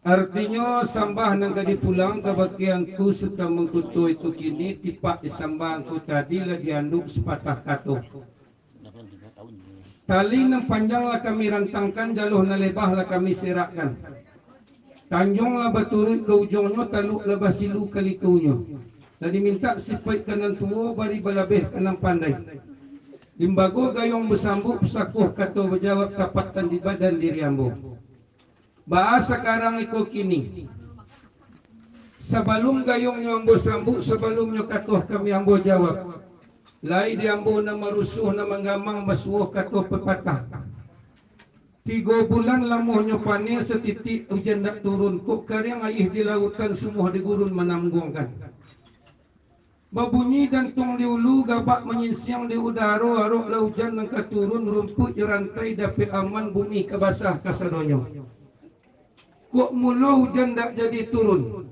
Artinya sambah nang kadi pulang ke bagianku suka mengkutu itu kini tipak disambangku tadi lah dianduk sepatah katuh. Tali nang panjanglah kami rantangkan, jaluh na lebahlah kami sirakkan. Tanjunglah baturut ke ujungnya, taluklah basilu kalikunya. Dan diminta sipai kanan tua bari balabeh kanan pandai. Dimbago gayong bersambut sakuh kato berjawab tapatan di badan diri ambo. Bahasa sekarang iko kini. Sebelum gayongnya ambo sambut, sebelumnya katuh kami ambo jawab. Lai di ambo na marusuh na manggamang masuh katuh pepatah. 3 bulan lamuhnya panen setitik hujan dak turun. Kok karyang air di lautan semua di gurun menanggungkan. Babunyi dan tung di ulu gabak menyingsing di udara aruk la hujan nang katurun rumput rantai dapat aman bumi kebasah kasadonyo. Kok mula hujan dak jadi turun.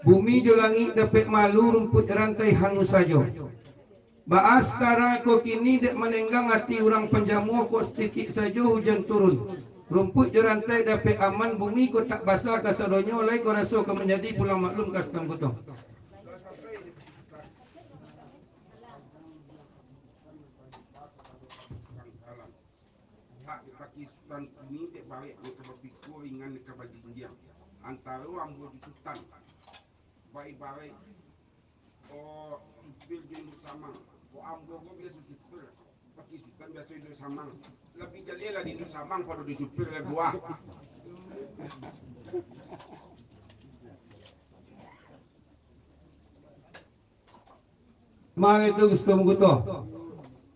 Bumi jo langit dapat malu rumput rantai hangus saja. Baas sekarang kok kini dek menenggang hati orang penjamu kok setitik saja hujan turun. Rumput rantai dapat aman bumi kok tak basah kasadonyo lai kok rasa kau menjadi pulang maklum kastam kutong. Sultan ini dek balik ni keberpikir ingan kebagi jenjang antara ambo di sultan baik balik supir jenis sama ambo go biasa supir pakai sultan biasa itu samang lebih jalil lah di itu samang pada di supir lah gua. Mga itu gusto mengguto.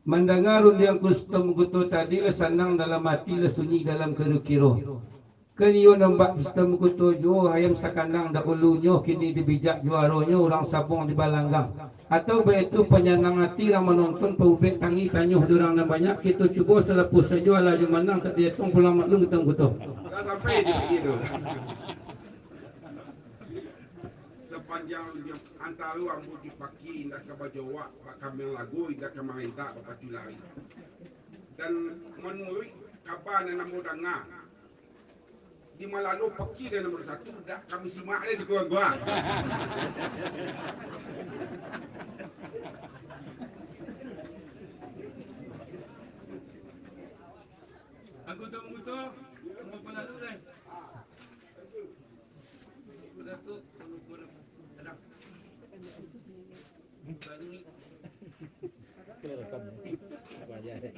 Mendengar undian gusto mengguto tadi lah senang dalam hati lah sunyi dalam kerukiro. Keniyo nambak gusto mengguto jo hayam sakandang dak ulunya kini dibijak juaronyo orang sabung di balanggang. Atau begitu penyenang hati orang menonton paubek tangi tanyuh durang dan banyak kita cuba selepus saja ala jumanang tak dihitung pulang maklum kita mengguto. Tak sampai di begitu. Sepanjang antara ambo paki indah ke Bajawa, kami lagu indah ke Marinta, bapak culari. Dan menurut kabar dan ambo dengar, di Malalo paki dan nomor 1 dah kami simak le sekurang gua. Aku tak mengguto, mau pelalu deh. Datuk tenang. Tadi rekam apa aja deh.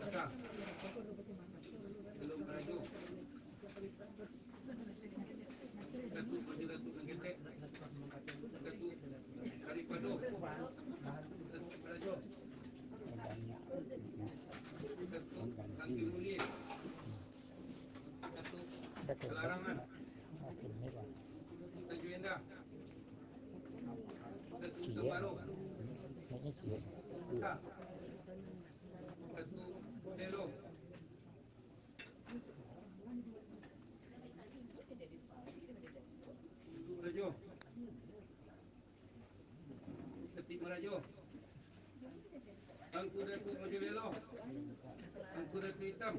Asa. Belum raju. Datuk baju datuk ngetek. Datuk daripada. Datuk raju. Datuk nanti mulia. Datuk larangan. Datuk Indah. Datuk Baru. Datuk Delo. Rajo. Ketik Merajo. Angku Datuk Majelelo. Angku Datuk Hitam.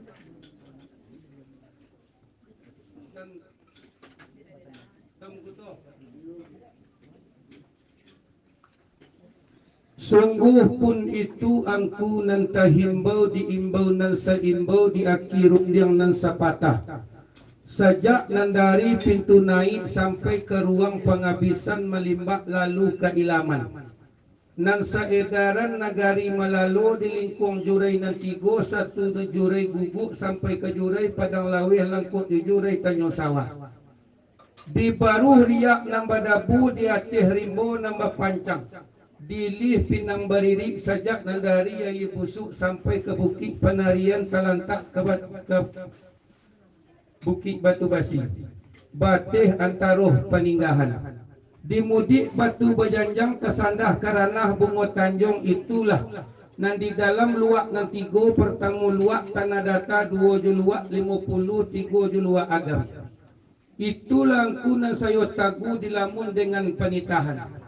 Dan Tamguto. Sungguh pun itu angku nan tahimbau diimbau nan saimbau di akhiruk yang nan sapatah. Sejak nan dari pintu naik sampai ke ruang penghabisan melimbak lalu ke ilaman. Nan saedaran nagari Malalo di lingkung jurai nan 3 satu jurai gubuk sampai ke jurai Padang Lawih langkuk di jurai Tanjung Sawah. Di baruh riak nambah dabu di atih rimbo nambah pancang. Dilih Pinang Bariri sajak nandari Yayi Busuk sampai ke Bukit Penarian Talantak ke Bukit Batu Basi. Batih Antaruh Peninggahan. Di Mudik Batu Bejanjang tersandah karanah Bungo Tanjung itulah nan di dalam luak nan 3 pertama luak tanah data 2 juluak 50 3 juluak agam. Itulah angku nan sayo tagu dilamun dengan penitahan.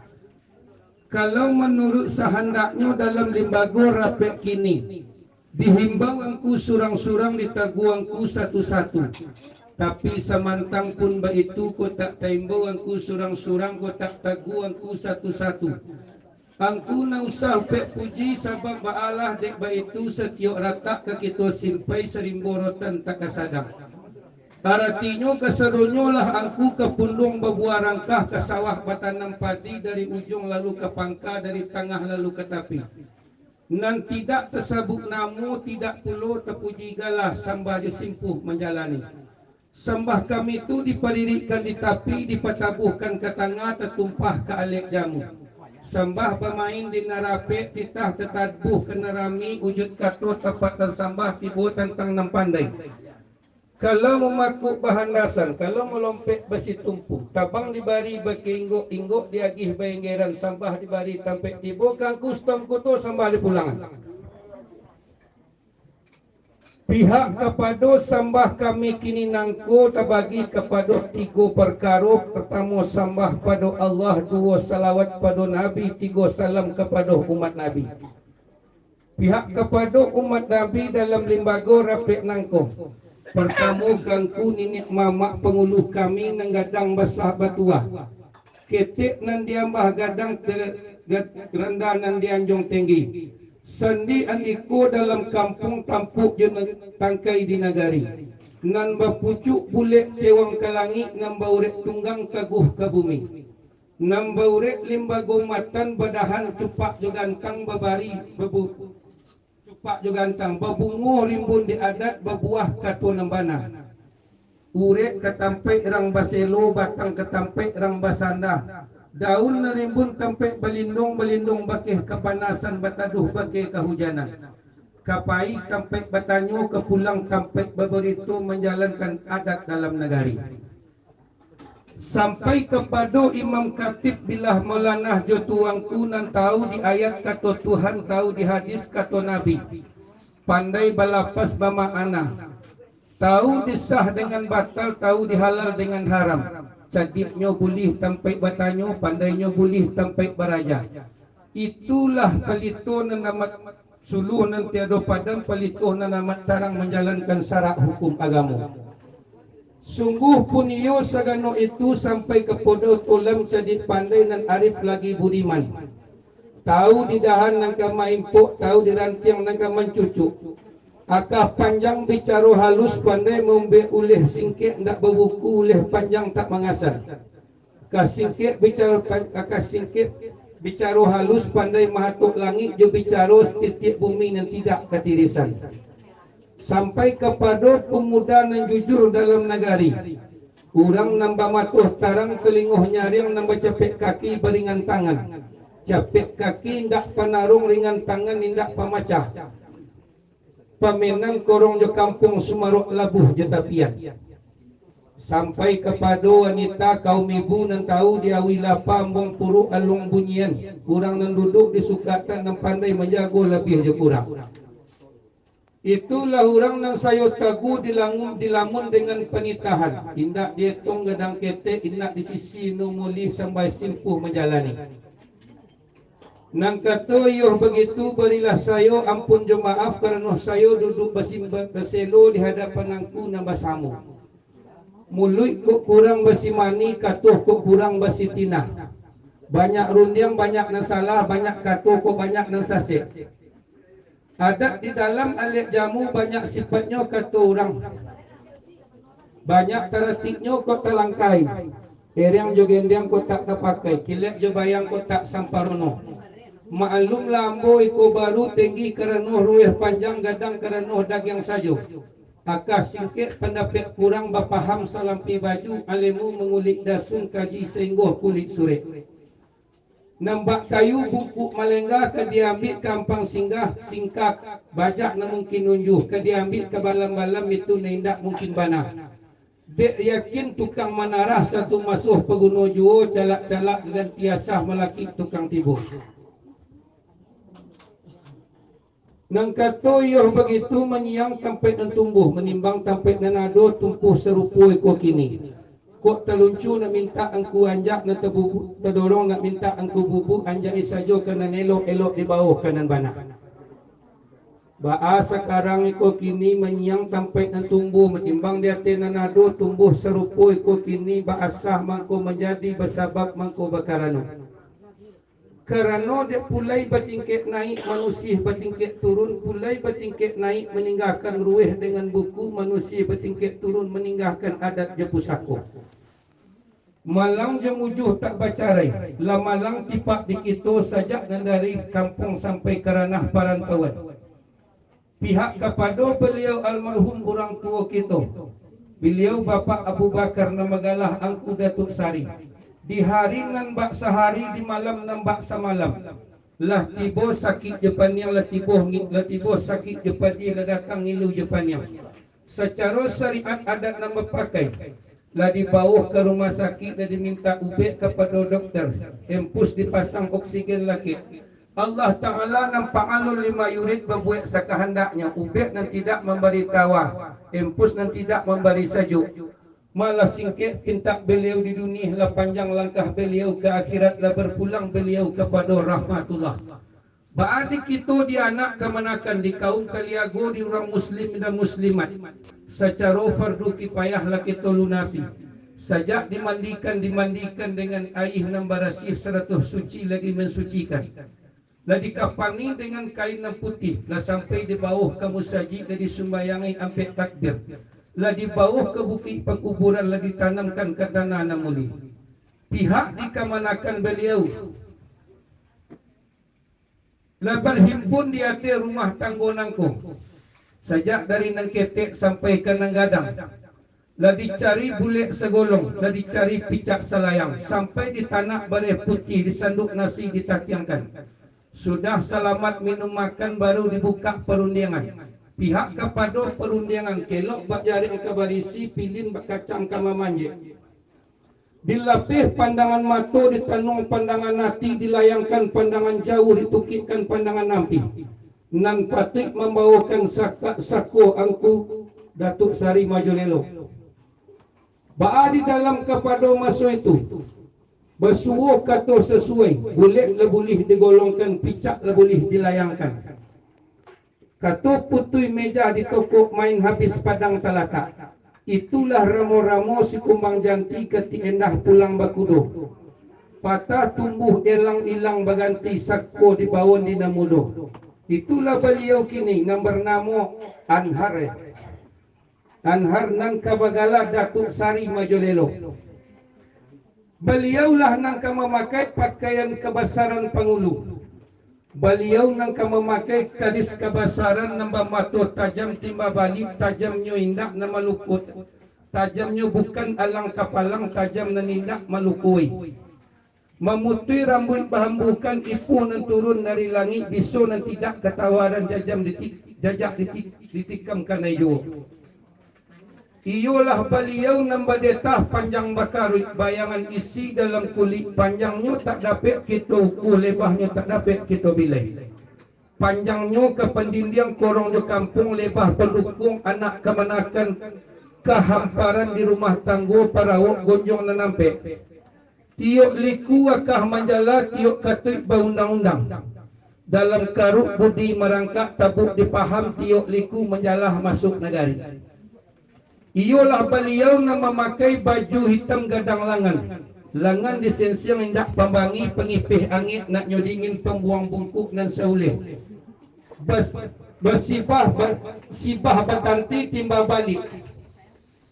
Kalau menurut sehendaknya dalam limbago rapek kini Dihimbau angku surang-surang ditagu angku satu-satu. Tapi samantang pun baitu ko tak taimbau angku surang-surang ko tak tagu angku satu-satu. Angku na usah pek puji sabab baalah dek baitu setiok rata ke kita simpai serimborotan tak kasadang. Artinya kesedonyo lah angku ke pundung bebuah rangkah ke sawah batanam padi dari ujung lalu ke pangka dari tengah lalu ke tapi. Nan tidak tersabuk namo tidak pulo terpuji galah sambah simpuh menjalani. Sambah kami itu diparirikkan di tapi dipatabuhkan ke tengah tertumpah ke alek jamu. Sambah pemain di narape titah tetadbuh ke nerami wujud kato tepat tersambah tibo tentang nampandai. Kalau memakuk bahan dasar, kalau melompek besi tumpu, tabang dibari bagi inggok diagih bayanggeran, sambah dibari tampek tibo, kang kustom kuto sambah dipulangan. Pihak kepada sambah kami kini nangko terbagi kepada 3 perkara. Pertama sambah pada Allah, 2 salawat pada Nabi, 3 salam kepada umat Nabi. Pihak kepada umat Nabi dalam limbaga rapek nangko. Pertama kangku ninik mamak penguluh kami nenggadang basah batua. Ketik nan diambah gadang rendah nan dianjong tinggi. Sendi andiko dalam kampung tampuk je tangkai di nagari. Nan bapucuk bulet cewang ke langit nan baurek tunggang taguh ke bumi. Nan baurek limbago matan badahan cupak jogantang babari bebu. Pak jogantang babungu rimbun di adat babuah katu nembana. Urek ketampe rang baselo batang ketampe rang basanda. Daun nerimbun tampe belindung bakih kepanasan bataduh bakih kehujanan. Kapai tampe batanyo kepulang tampe beberito menjalankan adat dalam negari. Sampai kepada Imam Khatib bilah Maulanah jotuangku nan tahu di ayat kata Tuhan, tahu di hadis kata Nabi. Pandai balapas bama ana. Tahu disah dengan batal, tahu dihalal dengan haram. Cadipnya boleh tampai batanyo, pandainya boleh tampai baraja. Itulah pelito nan amat suluh nan tiada padam, pelito nan amat tarang menjalankan syarat hukum agama. Sungguh pun iyo sagano itu sampai kepada tulam jadi pandai dan arif lagi budiman. Tahu di dahan nangka maimpuk, tahu di rantiang nangka mencucuk. Akah panjang bicara halus pandai membe uleh singkit ndak berbuku uleh panjang tak mengasal. Akah singkit bicara halus pandai mahatuk langit je bicara setitik bumi yang tidak ketirisan. Sampai kepada pemuda yang jujur dalam negari. Urang nambah matuh tarang telinguh nyaring nambah capek kaki beringan tangan. Capek kaki ndak panarung ringan tangan indak pamacah. Pemenang korong je kampung Sumarok labuh je tapian. Sampai kepada wanita kaum ibu nan tahu dia wilapa ambong puru alung bunyian. Urang nan duduk di sukatan nan pandai menjago lebih je kurang. Itulah orang yang saya tagu dilamun dengan penitahan. Indak dihitung gedang ketek, indak di sisi numuli sampai simpuh menjalani. Nang kata yoh begitu berilah saya ampun je maaf kerana saya duduk berselo di hadapan angku nan basamu. Mulut kok kurang bersimani, katuh kok kurang bersitinah. Banyak rundiang, banyak nan salah, banyak katuh kok banyak nan sasik. Adat di dalam alek jamu banyak sifatnya kata orang. Banyak tertibnya kau terlangkai. Eriang jogendiang kau tak terpakai. Kilek je bayang kau tak samparono. Maklum lambo iko baru tinggi kerana ruih panjang gadang kerana dagang sajo. Akah singkit pendapat kurang bapaham salampi baju alimu mengulik dasun kaji sehingga kulit surit. Nambak kayu buku malengga ke diambil kampang singgah singkak bajak na mungkin unjuh ke diambil ke balam-balam itu nindak mungkin banah. Dek yakin tukang manarah satu masuh peguno juo calak-calak dan tiasah melaki tukang tibur. Nang kata yoh begitu menyiang tampet dan tumbuh menimbang tampet dan ado tumpuh serupu iko kini. Kok teluncu nak minta angku anjak nak terdorong nak minta angku bubuk anjak saja kena elok-elok di bawah kanan bana. Baa sekarang iko kini menyiang tampai nan tumbuh menimbang dia tenanado tumbuh serupo iko kini baasah mangko menjadi bersabab mangko bakarano. Karena dia pulai bertingkek naik manusia bertingkek turun, pulai bertingkek naik meninggalkan ruih dengan buku, manusia bertingkek turun meninggalkan adat je pusako. Malang je mujuh tak bacarai, la malang tipak di kita sajak dari kampung sampai ke ranah perantauan. Pihak kepada beliau almarhum orang tua kita, beliau Bapak Abu Bakar Namagalah Angku Datuk Sari. Di hari nan bak sehari, di malam nan bak semalam. Lah tiba sakit Jepang yang lah tiba sakit Jepang dia lah datang ngilu Jepang yang. Secara syariat adat nama pakai. Lah dibawa ke rumah sakit dan diminta ubek kepada doktor. Empus dipasang oksigen lagi. Allah Ta'ala nampak alul lima yurid berbuat sekahendaknya. Ubek dan tidak memberi tawah. Empus dan tidak memberi sajuk. Malah singkit pinta beliau di dunia lah panjang langkah beliau ke akhirat lah berpulang beliau kepada rahmatullah. Berarti kita di anak kemanakan di kaum Kaliago di orang muslim dan muslimat. Secara fardu kifayah lah kita lunasi. Sajak dimandikan dengan air nan barasih 100 suci lagi mensucikan. Lah dikapani dengan kain yang putih. Lah sampai di bawah ke musajid lah disumbayangi sampai takbir. Lah di bawah ke bukit pekuburan lah ditanamkan ke tanah namuli. Pihak dikamanakan beliau lah berhimpun di atas rumah tanggonangku. Sajak dari Nangketek sampai ke Nanggadang. Lah dicari bulik segolong, lah dicari picak selayang sampai di tanah bareh putih disanduk nasi ditakiangkan. Sudah selamat minum makan baru dibuka perundangan. Pihak kepada perundangan kelok bak jari kabarisi pilin bak kacang kama manje. Dilapih pandangan mata ditanung pandangan hati dilayangkan pandangan jauh ditukikkan pandangan nampi. Nan patik membawakan sako angku Datuk Sari Majolelo. Baa di dalam kepada masa itu bersuruh kata sesuai, boleh lah boleh digolongkan, picak lah boleh dilayangkan. Kata putui meja di toko main habis padang talata. Itulah ramo-ramo si kumbang janti keti endah pulang bakudo. Patah tumbuh elang-ilang baganti sakko di bawon di namudo. Itulah beliau kini yang bernama Anhar. Anhar nang kabagala Datuk Sari Majolelo. Beliaulah nang memakai pakaian kebesaran Pangulu. Beliau nang memakai kadis kebesaran nambah mato tajam timba balik, tajamnya indak nama lukut. Tajamnya bukan alang kapalang, tajam nan indak malukui. Memutui rambut bahambukan ipu nan turun dari langit, bisu nan tidak ketawaran jajak ditikam kanai jo. Iyalah beliau nambah detah panjang bakarut bayangan isi dalam kulit panjangnya tak dapat kita ukur, lebahnya tak dapat kita bilai. Panjangnya ke pendinding korong di kampung, lebah pendukung anak kemanakan kehamparan di rumah tanggo para wak gonjong na nampak. Tiok liku akah manjala tiok katut undang-undang. Dalam karuk budi merangkak tabuk dipaham tiok liku menjalah masuk negari. Iyalah beliau yang memakai baju hitam gadang langan. Langan disensiang indak pembangi pengipih angin nak nyodingin pembuang bungkuk dan saulih. Bersifah bertanti timba balik.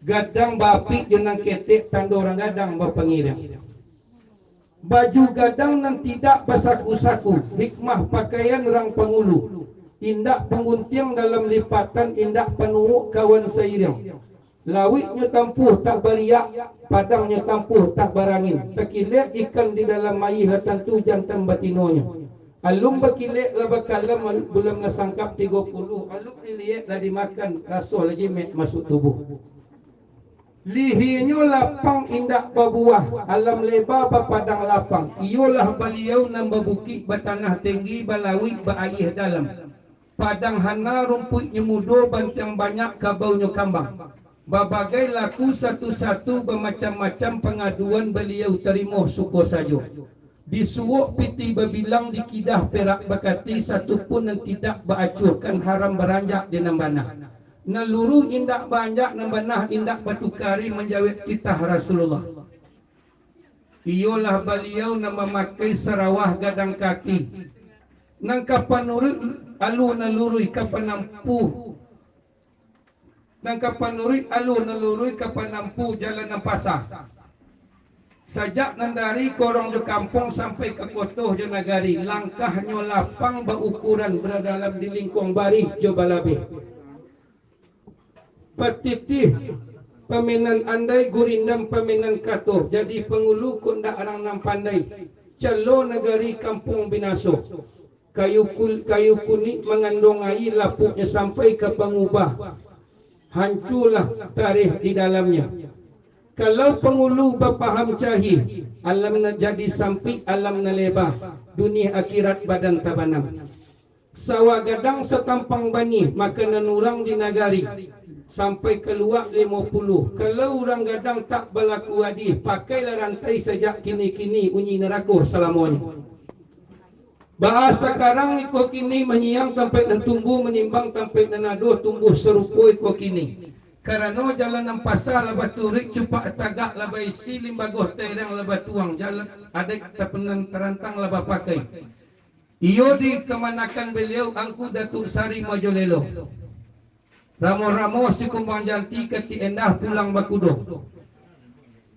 Gadang bapik jenang ketek tanda orang gadang berpengirim. Baju gadang nan tidak bersaku-saku. Hikmah pakaian orang Pangulu. Indak penguntiang dalam lipatan, indak penuuk kawan seiring. Lawiknya tampuh tak beriak, padangnya tampuh tak barangin. Terkilik ikan di dalam air tentu jantan batinonya. Alum berkilik lah bakalam belum nasangkap 30. Alum dilihat lah dimakan rasa lagi masuk tubuh. Lihinya lapang indak berbuah, alam lebar berpadang lapang. Iyalah beliau nambah bukit bertanah tinggi, balawik berair dalam. Padang hana rumputnya muda, bantang banyak kabaunya kambang. Berbagai laku satu-satu bermacam-macam pengaduan beliau terima suka saja. Disuuk piti berbilang di kidah perak bakati satu pun yang tidak beracurkan haram beranjak di nambanah. Naluru indak banjak nambanah indak batukari menjawab titah Rasulullah. Iyalah beliau nama memakai sarawah gadang kaki. Nang kapanuri alu nalurui kapanampu. Nang kapanuri alu nalurui kapanampu jalan pasar. Sajak nandari korong di kampung sampai ke kotoh di nagari, langkahnya lapang berukuran berada dalam di lingkung bari jo balabih. Petitih peminan andai gurindam peminan katoh, jadi pengulu kundak orang nam pandai. Celo negari kampung binaso. Kayu kuning mengandung air lapuknya sampai ke pengubah. Hancurlah tarikh di dalamnya. Kalau pengulu berpaham cahil, alam na jadi sampai alam na lebah, dunia akhirat badan tabanam. Sawa gadang setampang bani, maka nanurang di nagari, sampai keluar 50. Kalau orang gadang tak berlaku adil, pakailah rantai sejak kini-kini, unyi neraka selamanya. Bahasa sekarang iko kini menyiang sampai dan tumbuh, menimbang sampai dan aduh tumbuh serupa iko kini. Karena jalan nam pasar lebat turik cupak tagak lebat isi limbagoh terang lebat tuang jalan adik tepenan terantang lebat pakai. Iyo di kemanakan beliau angku Datuk Sari Majolelo. Ramo-ramo si kumbang janti keti endah pulang bakudo.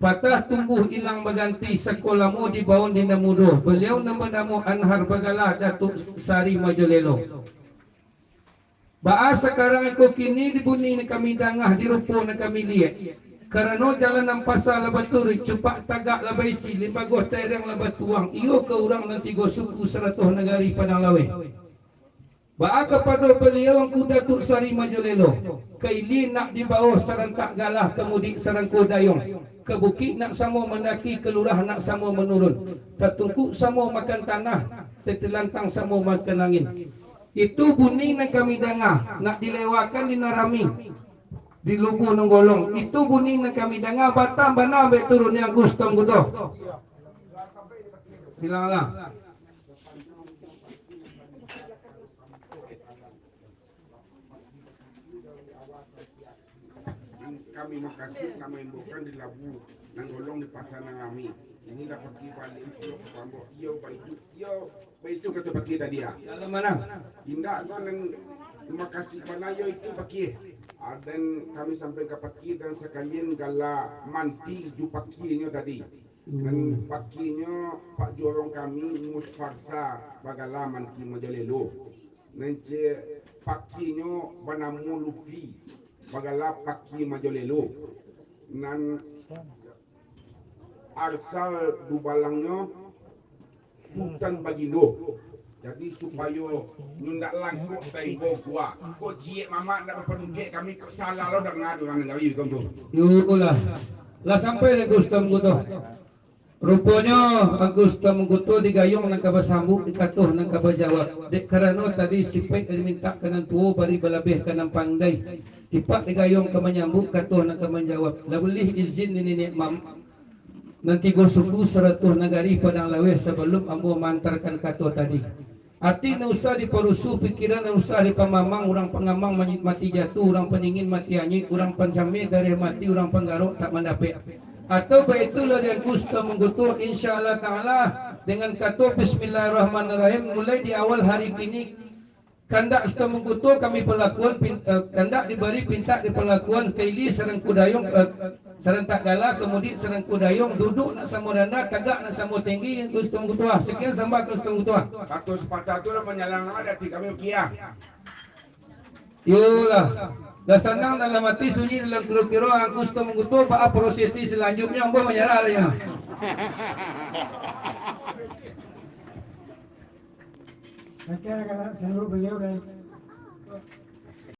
Patah tumbuh ilang baganti sekolahmu di bawah dina mudo. Beliau nama-nama Anhar Bagalah Datuk Sari Majolelo. Bahasa sekarang iko kini dibuni ni kami dangah di rupo na kami lihat. Karena jalan nampasa labat turi cupak tagak labai si limbagoh tereng labat tuang. Iyo ke orang nanti go suku 100 negari padang lawe. Ba'a kepada beliau ang Datuk Sari Majolelo. Kaili nak di bawah serentak galah kemudi serangku dayong. Kebuki nak samo mendaki kelurah nak samo menurun. Tertungku samo makan tanah. Tertelantang samo makan angin. Itu bunyi yang kami dengar nak dilewakan di Narami di Lubu Nenggolong. Itu bunyi yang kami dengar Batam benar betul turun yang custom gitu. Bilanglah. Kami makasih kami bukan di Labu Nenggolong di Pasar Narami. Ini dapat balik itu Pambok. Yo itu kata pakai tadi ya. Dalam mana? Indah kan terima kasih panayo itu pakai. Dan kami sampai ke pakai dan sekalian gala manti ju pakinya tadi. Dan pakinya Pak Jorong kami musfarsa bagala manti Majolelo. Nanti pakinya banamu lufi bagala paki Majolelo. Nan arsal dubalangnya Sultan Bagindo. Jadi supaya nundak langkuk tengok gua. Kok cie mama ndak berpenungkek kami kok salah lo dak ngadu nang ngawi kong tu. Yulah. Lah sampai ni custom guto. Rupanya custom guto digayung nang kabasambuk dikatuh nang kabajawab. Dek karena tadi sipek diminta kanan tuo bari balabeh kanan pandai. Tipak digayung ka menyambuk katuh nang kamanjawab. La boleh izin ni nenek mam. Nanti go suku 100 negari padang lawe sebelum ambo mantarkan kato tadi. Hati na usah diperusu, pikiran na usah dipamamang, orang pengamang mati jatuh, orang peningin mati anyik, orang pencami dari mati, orang penggaruk tak mendapik. Atau baitulah yang kusta menggutur insyaallah ta'ala dengan kato bismillahirrahmanirrahim mulai di awal hari kini. Kandak sudah mengkutu kami perlakuan kandak diberi pinta di perlakuan sekali serang kudayong serentak gala kemudian serang kudayong duduk nak sama danda tagak nak sama tinggi kustum kutua sekian sampai kustum kutua 141 lah menyalang ada di kami kia. Yolah dah senang dalam hati sunyi dalam kira-kira aku kustum kutua apa prosesi selanjutnya ambo menyerah ya. Nanti kalau seluruh beliau dan